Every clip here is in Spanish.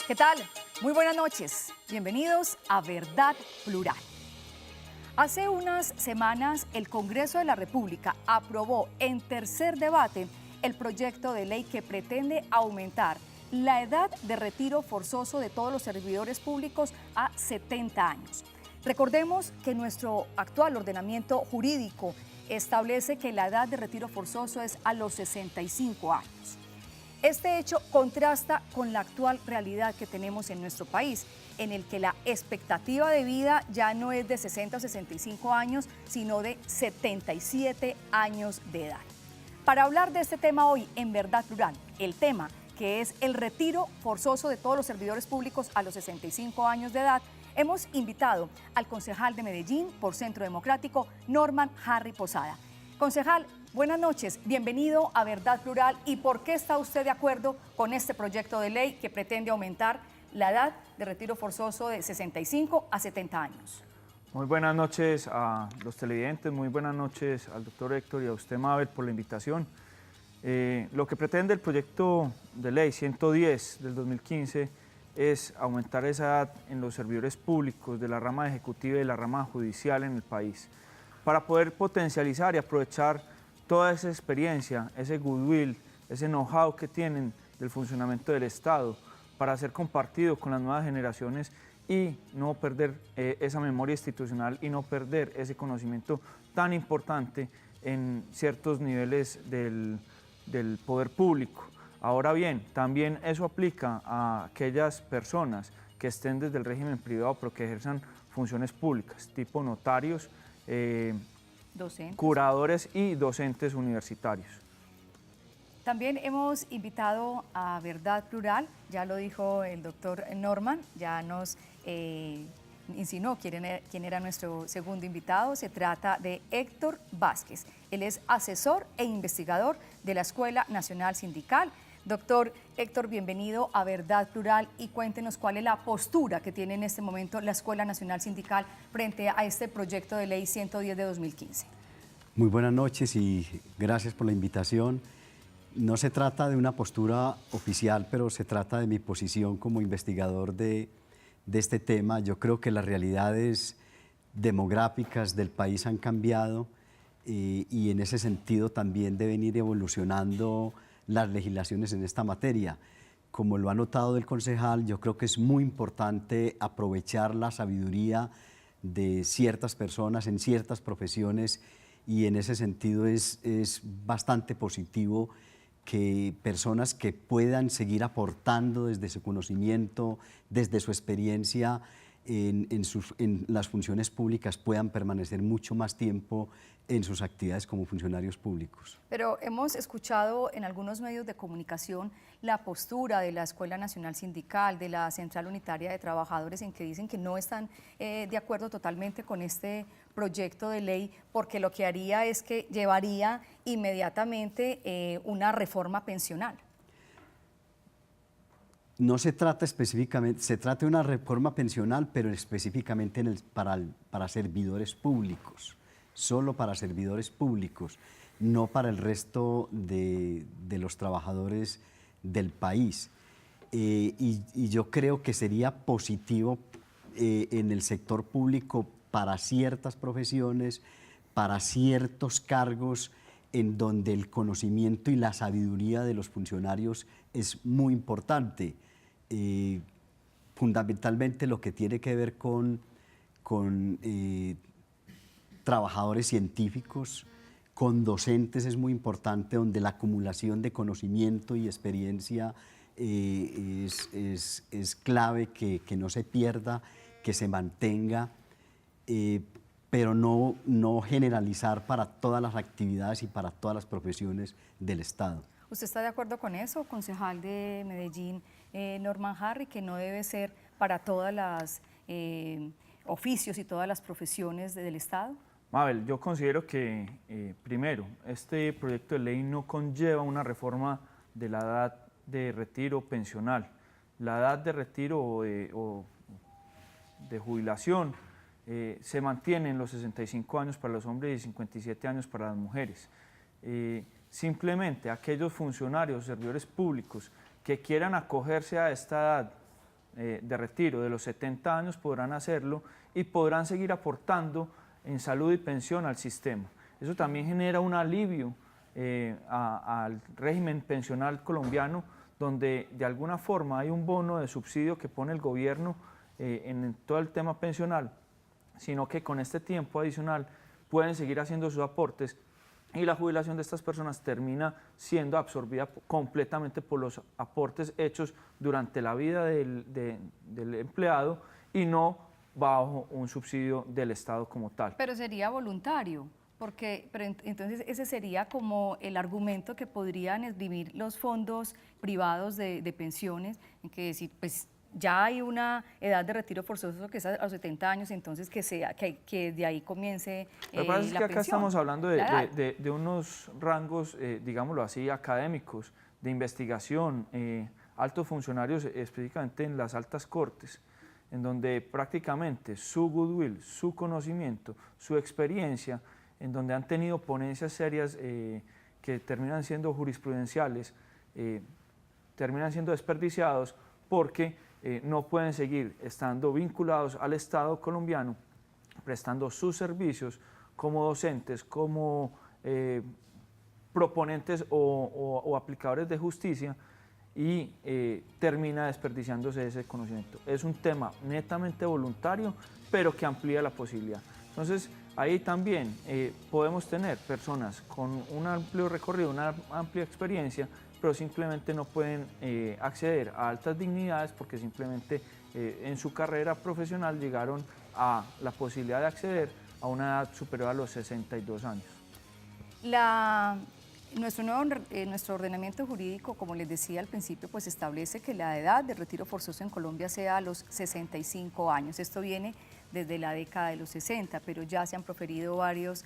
¿Qué tal? Muy buenas noches. Bienvenidos a Verdad Plural. Hace unas semanas, el Congreso de la República aprobó en tercer debate el proyecto de ley que pretende aumentar la edad de retiro forzoso de todos los servidores públicos a 70 años. Recordemos que nuestro actual ordenamiento jurídico establece que la edad de retiro forzoso es a los 65 años. Este hecho contrasta con la actual realidad que tenemos en nuestro país, en el que la expectativa de vida ya no es de 60 o 65 años, sino de 77 años de edad. Para hablar de este tema hoy en Verdad Plural, el tema que es el retiro forzoso de todos los servidores públicos a los 65 años de edad, hemos invitado al concejal de Medellín por Centro Democrático, Norman Harry Posada. Concejal, buenas noches, bienvenido a Verdad Plural. ¿Y por qué está usted de acuerdo con este proyecto de ley que pretende aumentar la edad de retiro forzoso de 65 a 70 años? Muy buenas noches a los televidentes, muy buenas noches al doctor Héctor y a usted, Mabel, por la invitación. Lo que pretende el proyecto de ley 110 del 2015 es aumentar esa edad en los servidores públicos de la rama ejecutiva y de la rama judicial en el país, para poder potencializar y aprovechar toda esa experiencia, ese goodwill, ese know-how que tienen del funcionamiento del Estado, para ser compartido con las nuevas generaciones y no perder esa memoria institucional y no perder ese conocimiento tan importante en ciertos niveles del poder público. Ahora bien, también eso aplica a aquellas personas que estén desde el régimen privado pero que ejerzan funciones públicas, tipo notarios, docentes, curadores y docentes universitarios. También hemos invitado a Verdad Plural, ya lo dijo el doctor Norman, ya nos insinuó quién era nuestro segundo invitado. Se trata de Héctor Vázquez. Él es asesor e investigador de la Escuela Nacional Sindical. Doctor Héctor, bienvenido a Verdad Plural y cuéntenos cuál es la postura que tiene en este momento la Escuela Nacional Sindical frente a este proyecto de ley 110 de 2015. Muy buenas noches y gracias por la invitación. No se trata de una postura oficial, pero se trata de mi posición como investigador de este tema. Yo creo que las realidades demográficas del país han cambiado y en ese sentido también deben ir evolucionando las legislaciones en esta materia. Como lo ha notado el concejal, yo creo que es muy importante aprovechar la sabiduría de ciertas personas en ciertas profesiones y en ese sentido es bastante positivo que personas que puedan seguir aportando desde su conocimiento, desde su experiencia en las funciones públicas puedan permanecer mucho más tiempo en sus actividades como funcionarios públicos. Pero hemos escuchado en algunos medios de comunicación la postura de la Escuela Nacional Sindical, de la Central Unitaria de Trabajadores, en que dicen que no están de acuerdo totalmente con este proyecto de ley, porque lo que haría es que llevaría inmediatamente una reforma pensional. No se trata específicamente, se trata de una reforma pensional, pero específicamente para servidores públicos, solo para servidores públicos, no para el resto de los trabajadores del país. Y yo creo que sería positivo en el sector público para ciertas profesiones, para ciertos cargos en donde el conocimiento y la sabiduría de los funcionarios es muy importante. Fundamentalmente lo que tiene que ver con trabajadores científicos, con docentes es muy importante, donde la acumulación de conocimiento y experiencia es clave que no se pierda, que se mantenga, pero no generalizar para todas las actividades y para todas las profesiones del Estado. ¿Usted está de acuerdo con eso, concejal de Medellín, Norman Harry, que no debe ser para todas las oficios y todas las profesiones del Estado? Mabel, yo considero que, primero, este proyecto de ley no conlleva una reforma de la edad de retiro pensional. La edad de retiro o de jubilación se mantiene en los 65 años para los hombres y 57 años para las mujeres. Simplemente aquellos funcionarios, servidores públicos que quieran acogerse a esta edad de retiro de los 70 años podrán hacerlo y podrán seguir aportando en salud y pensión al sistema. Eso también genera un alivio al régimen pensional colombiano, donde de alguna forma hay un bono de subsidio que pone el gobierno en todo el tema pensional, sino que con este tiempo adicional pueden seguir haciendo sus aportes y la jubilación de estas personas termina siendo absorbida completamente por los aportes hechos durante la vida del empleado y no bajo un subsidio del Estado como tal. Pero sería voluntario, entonces ese sería como el argumento que podrían esgrimir los fondos privados de pensiones, en que decir, pues ya hay una edad de retiro forzoso que es a los 70 años, entonces que de ahí comience Lo que pasa es que acá pensión, estamos hablando de unos rangos, digámoslo así, académicos, de investigación, altos funcionarios específicamente en las altas cortes, en donde prácticamente su goodwill, su conocimiento, su experiencia, en donde han tenido ponencias serias que terminan siendo jurisprudenciales, terminan siendo desperdiciados porque no pueden seguir estando vinculados al Estado colombiano, prestando sus servicios como docentes, como proponentes o aplicadores de justicia, y termina desperdiciándose ese conocimiento. Es un tema netamente voluntario, pero que amplía la posibilidad. Entonces, ahí también podemos tener personas con un amplio recorrido, una amplia experiencia, pero simplemente no pueden acceder a altas dignidades porque simplemente en su carrera profesional llegaron a la posibilidad de acceder a una edad superior a los 62 años. Nuestro ordenamiento jurídico, como les decía al principio, pues establece que la edad de retiro forzoso en Colombia sea a los 65 años. Esto viene desde la década de los 60, pero ya se han proferido varias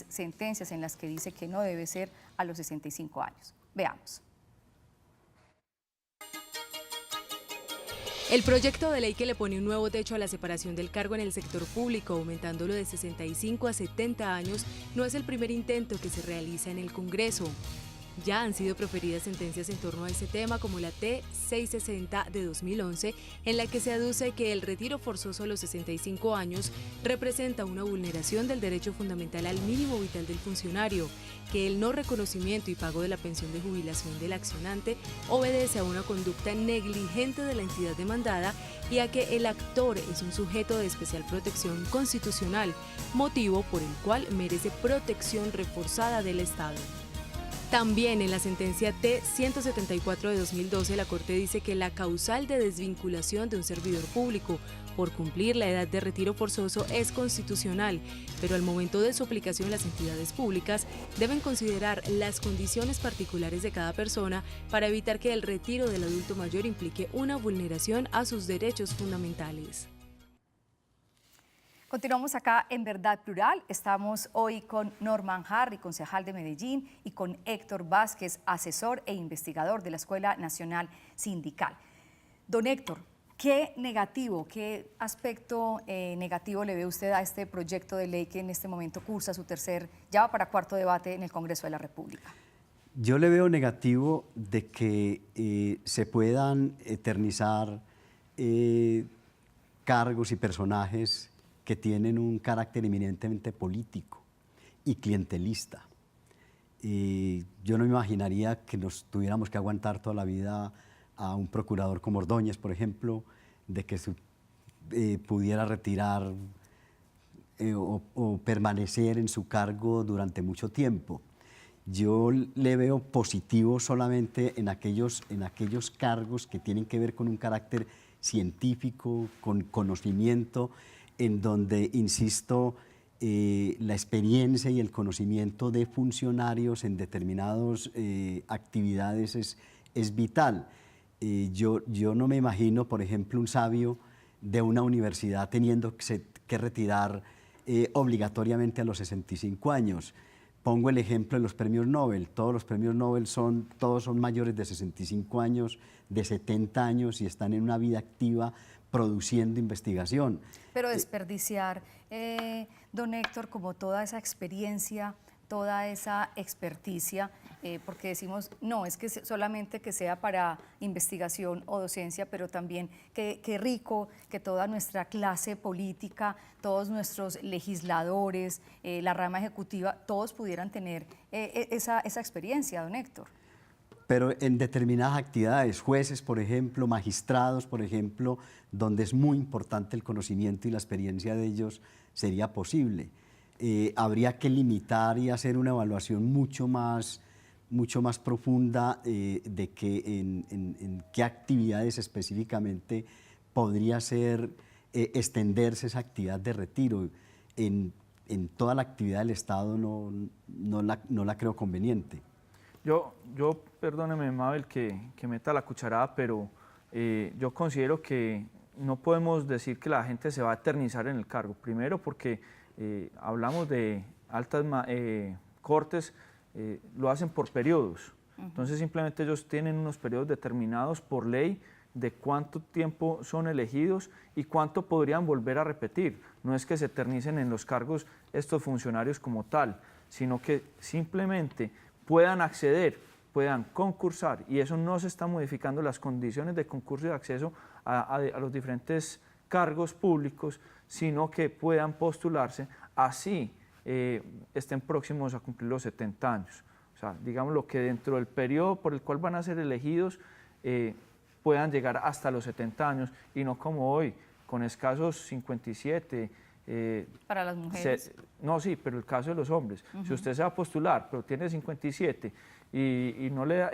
sentencias en las que dice que no debe ser a los 65 años. Veamos. El proyecto de ley que le pone un nuevo techo a la separación del cargo en el sector público, aumentándolo de 65 a 70 años, no es el primer intento que se realiza en el Congreso. Ya han sido proferidas sentencias en torno a ese tema, como la T-660 de 2011, en la que se aduce que el retiro forzoso a los 65 años representa una vulneración del derecho fundamental al mínimo vital del funcionario, que el no reconocimiento y pago de la pensión de jubilación del accionante obedece a una conducta negligente de la entidad demandada y a que el actor es un sujeto de especial protección constitucional, motivo por el cual merece protección reforzada del Estado. También en la sentencia T-174 de 2012, la Corte dice que la causal de desvinculación de un servidor público por cumplir la edad de retiro forzoso es constitucional, pero al momento de su aplicación las entidades públicas deben considerar las condiciones particulares de cada persona para evitar que el retiro del adulto mayor implique una vulneración a sus derechos fundamentales. Continuamos acá en Verdad Plural. Estamos hoy con Norman Harry, concejal de Medellín, y con Héctor Vázquez, asesor e investigador de la Escuela Nacional Sindical. Don Héctor, ¿qué aspecto negativo le ve usted a este proyecto de ley que en este momento cursa ya va para cuarto debate en el Congreso de la República? Yo le veo negativo de que se puedan eternizar cargos y personajes que tienen un carácter eminentemente político y clientelista. Yo no me imaginaría que nos tuviéramos que aguantar toda la vida a un procurador como Ordóñez, por ejemplo, de que pudiera retirar o permanecer en su cargo durante mucho tiempo. Yo le veo positivo solamente en aquellos cargos que tienen que ver con un carácter científico, con conocimiento, en donde, insisto, la experiencia y el conocimiento de funcionarios en determinadas actividades es vital. Yo no me imagino, por ejemplo, un sabio de una universidad teniendo que retirar obligatoriamente a los 65 años. Pongo el ejemplo de los premios Nobel. Todos los premios Nobel son mayores de 65 años, de 70 años y están en una vida activa produciendo investigación. Pero desperdiciar, don Héctor, como toda esa experiencia toda esa experticia, porque decimos, no, es que solamente que sea para investigación o docencia, pero también qué rico que toda nuestra clase política, todos nuestros legisladores, la rama ejecutiva, todos pudieran tener esa experiencia, don Héctor. Pero en determinadas actividades, jueces, por ejemplo, magistrados, por ejemplo, donde es muy importante el conocimiento y la experiencia de ellos, sería posible. Habría que limitar y hacer una evaluación mucho más profunda de en qué actividades específicamente podría ser extenderse esa actividad de retiro. En toda la actividad del Estado no la creo conveniente. Yo perdóneme, Mabel, que meta la cucharada, pero yo considero que no podemos decir que la gente se va a eternizar en el cargo. Primero porque hablamos de altas cortes, lo hacen por periodos. Entonces simplemente ellos tienen unos periodos determinados por ley de cuánto tiempo son elegidos y cuánto podrían volver a repetir. No es que se eternicen en los cargos estos funcionarios como tal, sino que simplemente puedan acceder, puedan concursar, y eso no se está modificando las condiciones de concurso y de acceso a los diferentes cargos públicos, sino que puedan postularse así estén próximos a cumplir los 70 años. O sea, digamos lo que dentro del periodo por el cual van a ser elegidos puedan llegar hasta los 70 años y no como hoy, con escasos 57. Para las mujeres. No, sí, pero el caso de los hombres. Si usted se va a postular, pero tiene 57 y no le da,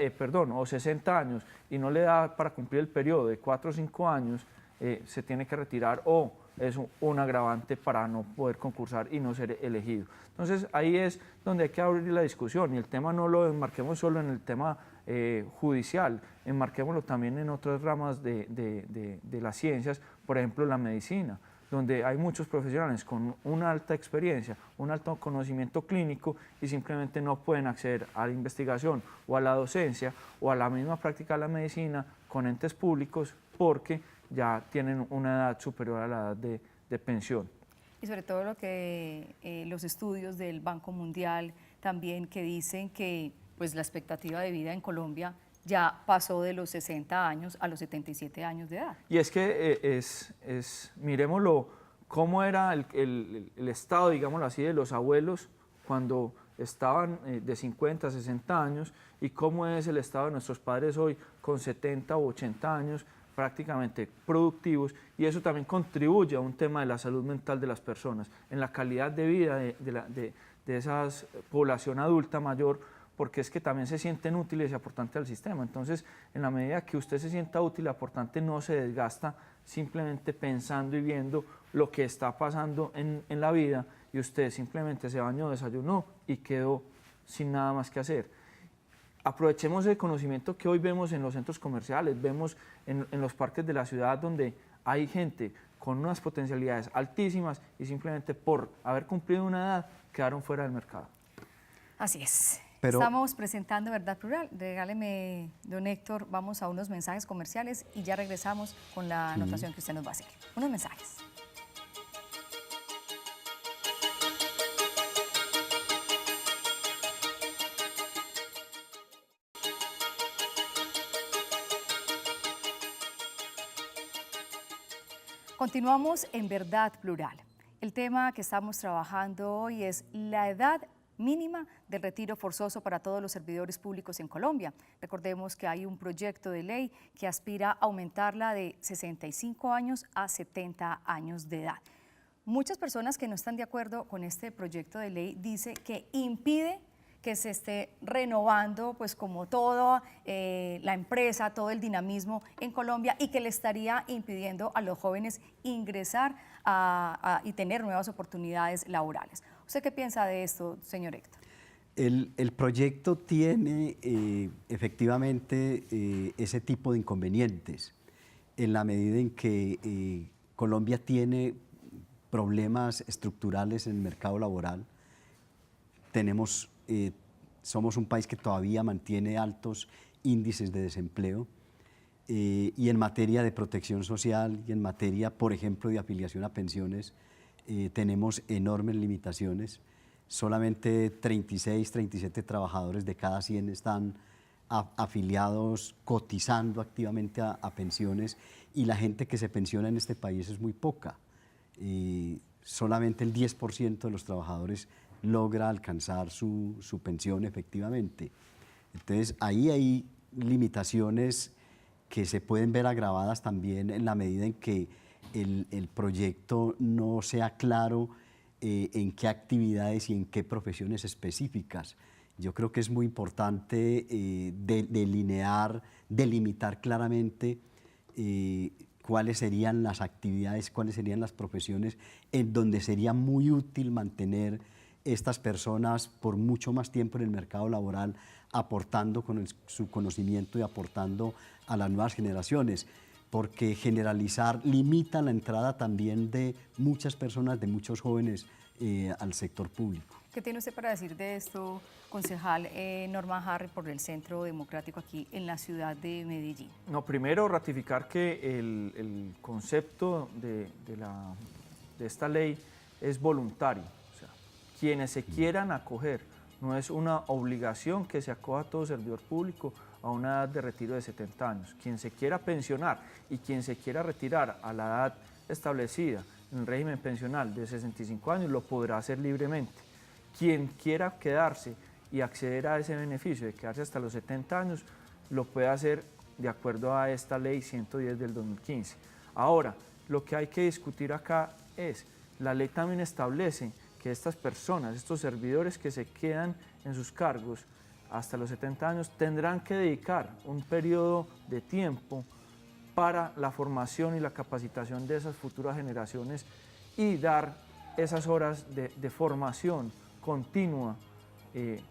o 60 años y no le da para cumplir el periodo de 4 o 5 años, se tiene que retirar o es un agravante para no poder concursar y no ser elegido. Entonces ahí es donde hay que abrir la discusión y el tema no lo enmarquemos solo en el tema judicial, enmarquémoslo también en otras ramas de las ciencias, por ejemplo la medicina, donde hay muchos profesionales con una alta experiencia, un alto conocimiento clínico y simplemente no pueden acceder a la investigación o a la docencia o a la misma práctica de la medicina con entes públicos porque ya tienen una edad superior a la edad de pensión. Y sobre todo lo que los estudios del Banco Mundial también que dicen que pues, la expectativa de vida en Colombia ya pasó de los 60 años a los 77 años de edad. Y es que miremoslo, cómo era el estado, digámoslo así, de los abuelos cuando estaban de 50 a 60 años y cómo es el estado de nuestros padres hoy con 70 u 80 años prácticamente productivos, y eso también contribuye a un tema de la salud mental de las personas, en la calidad de vida de esa población adulta mayor, porque es que también se sienten útiles y aportantes al sistema. Entonces, en la medida que usted se sienta útil y aportante, no se desgasta simplemente pensando y viendo lo que está pasando en la vida, y usted simplemente se bañó, desayunó y quedó sin nada más que hacer. Aprovechemos el conocimiento que hoy vemos en los centros comerciales, vemos en los parques de la ciudad donde hay gente con unas potencialidades altísimas y simplemente por haber cumplido una edad quedaron fuera del mercado. Así es. Estamos presentando Verdad Plural. Regáleme, don Héctor, vamos a unos mensajes comerciales y ya regresamos con la anotación que usted nos va a hacer. Unos mensajes. Continuamos en Verdad Plural. El tema que estamos trabajando hoy es la edad mínima del retiro forzoso para todos los servidores públicos en Colombia. Recordemos que hay un proyecto de ley que aspira a aumentarla de 65 años a 70 años de edad. Muchas personas que no están de acuerdo con este proyecto de ley dicen que impide que se esté renovando, pues como toda la empresa, todo el dinamismo en Colombia, y que le estaría impidiendo a los jóvenes ingresar y tener nuevas oportunidades laborales. ¿Usted qué piensa de esto, señor Héctor? El proyecto tiene efectivamente ese tipo de inconvenientes, en la medida en que Colombia tiene problemas estructurales en el mercado laboral. Somos un país que todavía mantiene altos índices de desempleo y en materia de protección social y en materia, por ejemplo, de afiliación a pensiones, tenemos enormes limitaciones. solamente 36, 37 trabajadores de cada 100 están afiliados, cotizando activamente a pensiones, y la gente que se pensiona en este país es muy poca. Solamente el 10% de los trabajadores logra alcanzar su pensión efectivamente. Entonces, ahí hay limitaciones que se pueden ver agravadas también en la medida en que el proyecto no sea claro en qué actividades y en qué profesiones específicas. Yo creo que es muy importante delimitar claramente cuáles serían las actividades, cuáles serían las profesiones en donde sería muy útil mantener estas personas por mucho más tiempo en el mercado laboral, aportando con su conocimiento y aportando a las nuevas generaciones, porque generalizar limita la entrada también de muchas personas, de muchos jóvenes al sector público. ¿Qué tiene usted para decir de esto, concejal Norman Harry, por el Centro Democrático aquí en la ciudad de Medellín? No, primero ratificar que el concepto de esta ley es voluntario. O sea, quienes se quieran acoger, no es una obligación que se acoja a todo servidor público a una edad de retiro de 70 años. Quien se quiera pensionar y quien se quiera retirar a la edad establecida en el régimen pensional de 65 años lo podrá hacer libremente. Quien quiera quedarse y acceder a ese beneficio de quedarse hasta los 70 años lo puede hacer de acuerdo a esta ley 110 del 2015. Ahora, lo que hay que discutir acá es, la ley también establece que estas personas, estos servidores que se quedan en sus cargos hasta los 70 años, tendrán que dedicar un periodo de tiempo para la formación y la capacitación de esas futuras generaciones y dar esas horas de formación continua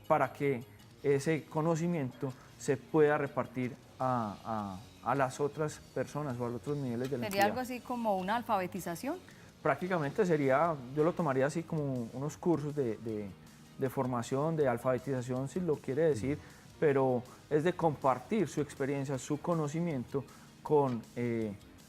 para que ese conocimiento se pueda repartir a las otras personas o a los otros niveles de la entidad. ¿Sería algo así como una alfabetización? Prácticamente sería, yo lo tomaría así como unos cursos de formación, de alfabetización, si lo quiere decir, pero es de compartir su experiencia, su conocimiento con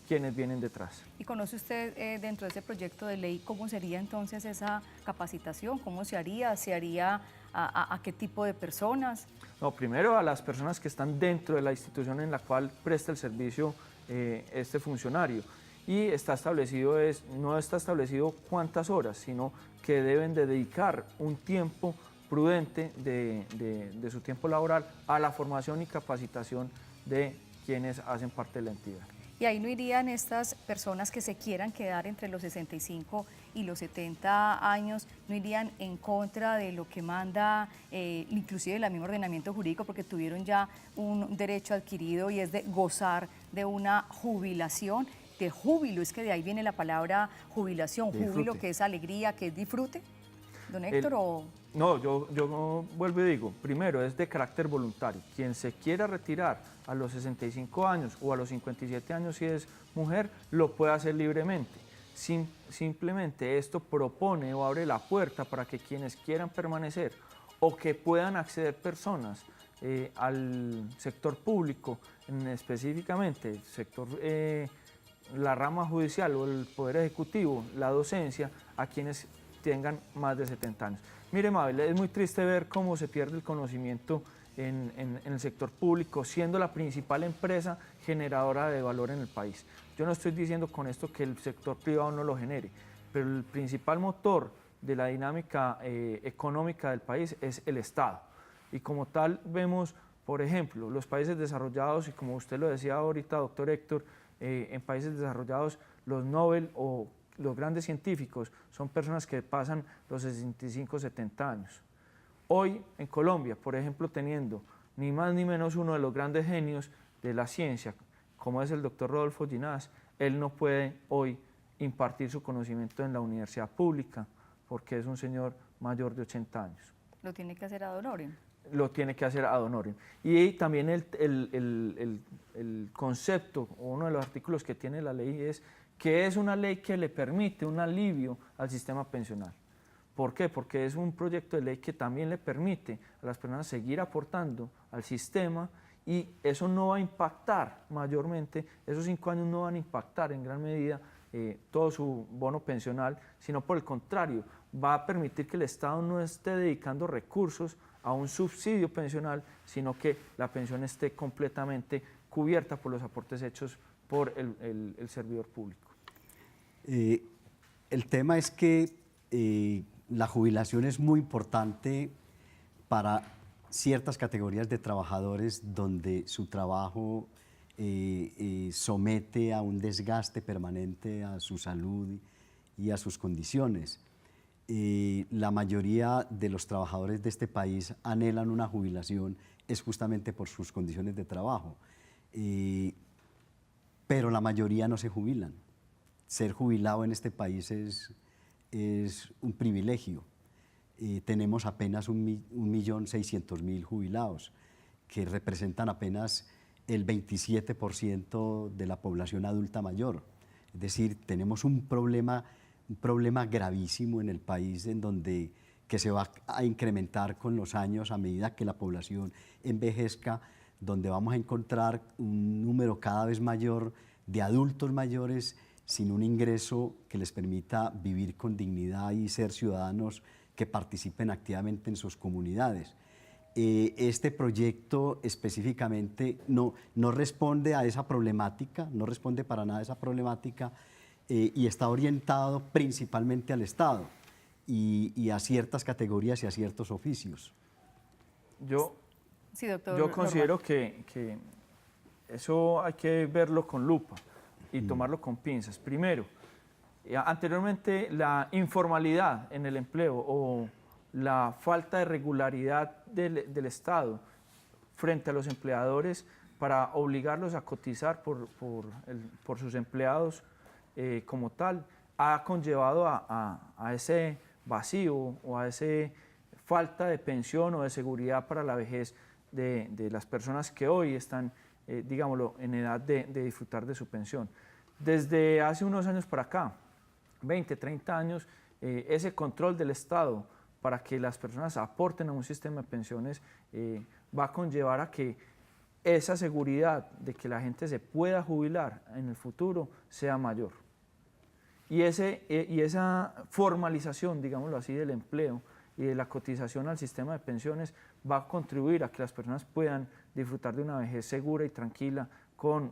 quienes vienen detrás. ¿Y conoce usted dentro de ese proyecto de ley cómo sería entonces esa capacitación? ¿Cómo se haría? ¿Se haría a qué tipo de personas? No, primero a las personas que están dentro de la institución en la cual presta el servicio este funcionario. Y está establecido, no está establecido cuántas horas, sino que deben de dedicar un tiempo prudente de su tiempo laboral a la formación y capacitación de quienes hacen parte de la entidad. Y ahí no irían estas personas que se quieran quedar entre los 65 y los 70 años, no irían en contra de lo que manda inclusive el mismo ordenamiento jurídico, porque tuvieron ya un derecho adquirido y es de gozar de una jubilación, de júbilo, es que de ahí viene la palabra jubilación, júbilo, que es alegría, que es disfrute, don Héctor. No, yo vuelvo y digo, primero es de carácter voluntario. Quien se quiera retirar a los 65 años o a los 57 años si es mujer, lo puede hacer libremente. Simplemente esto propone o abre la puerta para que quienes quieran permanecer o que puedan acceder personas al sector público, específicamente el sector, la rama judicial o el poder ejecutivo, la docencia, a quienes tengan más de 70 años. Mire, Mabel, es muy triste ver cómo se pierde el conocimiento en el sector público, siendo la principal empresa generadora de valor en el país. Yo no estoy diciendo con esto que el sector privado no lo genere, pero el principal motor de la dinámica económica del país es el Estado. Y como tal vemos, por ejemplo, los países desarrollados, y como usted lo decía ahorita, doctor Héctor, en países desarrollados los Nobel o los grandes científicos son personas que pasan los 65, 70 años. Hoy en Colombia, por ejemplo, teniendo ni más ni menos uno de los grandes genios de la ciencia, como es el doctor Rodolfo Ginás, él no puede hoy impartir su conocimiento en la universidad pública porque es un señor mayor de 80 años. ¿Lo tiene que hacer ad honorem? Lo tiene que hacer ad honorem. Y también el concepto, o uno de los artículos que tiene la ley es que es una ley que le permite un alivio al sistema pensional. ¿Por qué? Porque es un proyecto de ley que también le permite a las personas seguir aportando al sistema y eso no va a impactar mayormente, esos 5 años no van a impactar en gran medida todo su bono pensional, sino por el contrario, va a permitir que el Estado no esté dedicando recursos a un subsidio pensional, sino que la pensión esté completamente cubierta por los aportes hechos por el servidor público. El tema es que la jubilación es muy importante para ciertas categorías de trabajadores donde su trabajo somete a un desgaste permanente a su salud y a sus condiciones. La mayoría de los trabajadores de este país anhelan una jubilación es justamente por sus condiciones de trabajo, pero la mayoría no se jubilan. Ser jubilado en este país es un privilegio. Tenemos apenas 1.600.000 jubilados, que representan apenas el 27% de la población adulta mayor. Es decir, tenemos un problema gravísimo en el país que se va a incrementar con los años a medida que la población envejezca, donde vamos a encontrar un número cada vez mayor de adultos mayores sin un ingreso que les permita vivir con dignidad y ser ciudadanos que participen activamente en sus comunidades. Este proyecto específicamente no responde a esa problemática, no responde para nada a esa problemática y está orientado principalmente al Estado y a ciertas categorías y a ciertos oficios. Sí, doctor. Yo considero que eso hay que verlo con lupa y tomarlo con pinzas. Primero, anteriormente la informalidad en el empleo o la falta de regularidad del Estado frente a los empleadores para obligarlos a cotizar por sus empleados como tal, ha conllevado a ese vacío o a esa falta de pensión o de seguridad para la vejez de las personas que hoy están, digámoslo, en edad de disfrutar de su pensión. Desde hace unos años para acá, 20, 30 años, ese control del Estado para que las personas aporten a un sistema de pensiones va a conllevar a que esa seguridad de que la gente se pueda jubilar en el futuro sea mayor. Y esa formalización, digámoslo así, del empleo y de la cotización al sistema de pensiones va a contribuir a que las personas puedan disfrutar de una vejez segura y tranquila con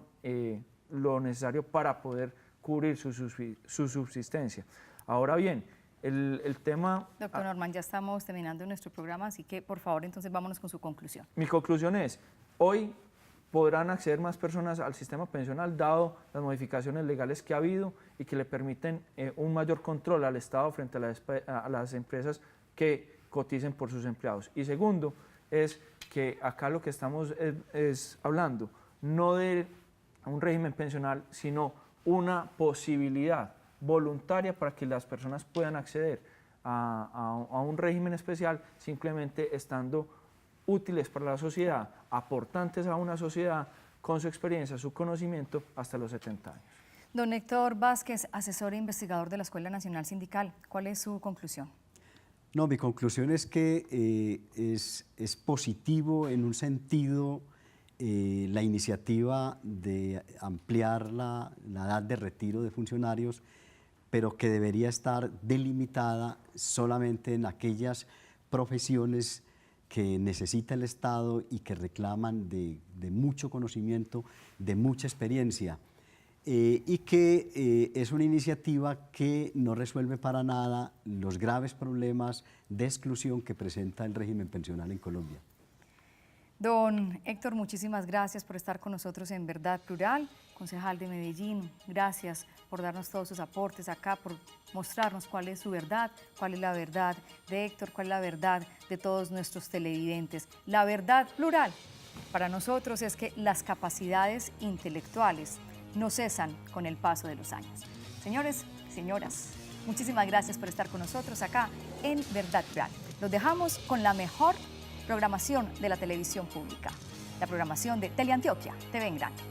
lo necesario para poder cubrir su subsistencia. Ahora bien, el tema... Doctor Norman, ya estamos terminando nuestro programa, así que por favor entonces vámonos con su conclusión. Mi conclusión es, hoy podrán acceder más personas al sistema pensional dado las modificaciones legales que ha habido y que le permiten un mayor control al Estado frente a las empresas que coticen por sus empleados. Y segundo, es que acá lo que estamos es hablando no de un régimen pensional, sino una posibilidad voluntaria para que las personas puedan acceder a un régimen especial simplemente estando útiles para la sociedad, aportantes a una sociedad con su experiencia, su conocimiento hasta los 70 años. Don Héctor Vázquez, asesor e investigador de la Escuela Nacional Sindical, ¿cuál es su conclusión? No, mi conclusión es que es positivo en un sentido la iniciativa de ampliar la edad de retiro de funcionarios, pero que debería estar delimitada solamente en aquellas profesiones que necesita el Estado y que reclaman de mucho conocimiento, de mucha experiencia, y que es una iniciativa que no resuelve para nada los graves problemas de exclusión que presenta el régimen pensional en Colombia. Don Héctor, muchísimas gracias por estar con nosotros en Verdad Plural, concejal de Medellín. Gracias por darnos todos sus aportes acá, por mostrarnos cuál es su verdad, cuál es la verdad de Héctor, cuál es la verdad de todos nuestros televidentes. La verdad plural para nosotros es que las capacidades intelectuales no cesan con el paso de los años. Señores, señoras, muchísimas gracias por estar con nosotros acá en Verdad Plural. Los dejamos con la mejor programación de la televisión pública, la programación de Teleantioquia TV en Grande.